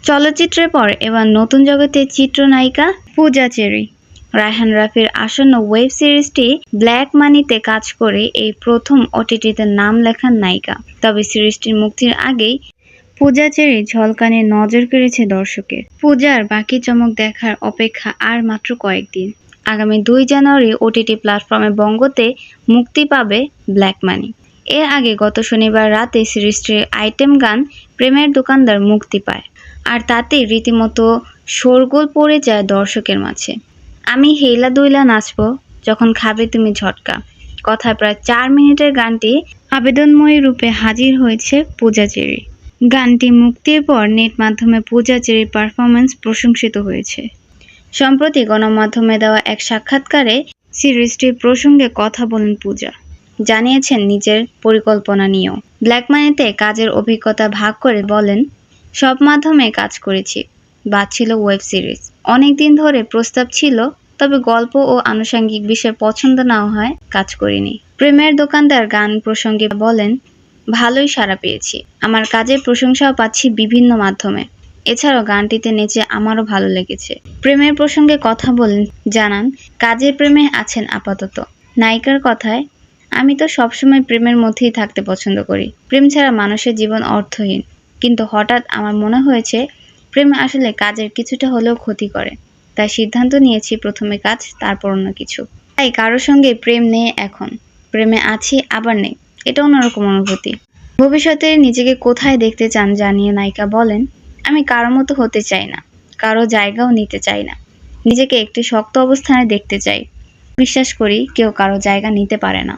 চলচ্চিত্রের পর এবার নতুন জগতে চিত্রনায়িকা পূজা চেরি। রায়হান রাফির আসন্ন ওয়েব সিরিজটি ব্ল্যাক মানিতে কাজ করে এই প্রথম ওটিটিতে নাম লেখান নায়িকা। তবে সিরিজটির মুক্তির আগেই পূজা চেরির ঝলকানি নজর কেড়েছে দর্শকের। পূজার বাকি চমক দেখার অপেক্ষা আর মাত্র কয়েকদিন। আগামী 2 জানুয়ারি ওটিটি প্ল্যাটফর্মে বঙ্গতে মুক্তি পাবে ব্ল্যাক মানি। এর আগে গত শনিবার রাতে সিরিজটির আইটেম গান প্রেমের দোকানদার মুক্তি পায়। আর তাতে রীতিমতো শোরগোল পড়ে যায় দর্শকের মাঝে। আমি হেইলা দুইলা নাচবো যখন খাবে তুমি ঝটকা কথায় প্রায় 4 মিনিটের গানটি আবেদনময়ী রূপে হাজির হয়েছে পূজা চেরি। গানটি মুক্তির পর নেট মাধ্যমে পূজা চেরির পারফরম্যান্স প্রশংসিত হয়েছে। সম্প্রতি গণমাধ্যমে দেওয়া এক সাক্ষাৎকারে সিরিজটির প্রসঙ্গে কথা বলেন পূজা। জানিয়েছেন নিজের পরিকল্পনা নিয়েও। ব্ল্যাক মানিতে কাজের অভিজ্ঞতা ভাগ করে বলেন, সব মাধ্যমে কাজ করেছি, বাদ ছিল ওয়েব সিরিজ। অনেক দিন ধরে প্রস্তাব ছিল, তবে গল্প ও আনুষঙ্গিক বিষয় পছন্দ না হয় কাজ করিনি। প্রেমের দোকানদার গান প্রসঙ্গে বলেন, ভালোই সাড়া পেয়েছি। আমার কাজের প্রশংসাও পাচ্ছি বিভিন্ন মাধ্যমে। এছাড়াও গানটিতে নেচে আমারও ভালো লেগেছে। প্রেমের প্রসঙ্গে কথা বলেন জানান, কাজের প্রেমে আছেন আপাতত। নায়িকার কথায়, আমি তো সবসময় প্রেমের মধ্যেই থাকতে পছন্দ করি। প্রেম ছাড়া মানুষের জীবন অর্থহীন। কিন্তু হঠাৎ আমার মনে হয়েছে প্রেম আসলে কাজের কিছুটা হলেও ক্ষতি করে। তাই সিদ্ধান্ত নিয়েছি প্রথমে কাজ, তারপর অন্য কিছু। তাই কারোর সঙ্গে প্রেম নেই এখন। প্রেমে আছি আবার নেই। এটা অন্যরকম অনুভূতি। ভবিষ্যতে নিজেকে কোথায় দেখতে চান জানিয়ে নায়িকা বলেন, আমি কারো মতো হতে চাই না, কারো জায়গাও নিতে চাই না। নিজেকে একটি শক্ত অবস্থানে দেখতে চাই। বিশ্বাস করি কেউ কারো জায়গা নিতে পারে না।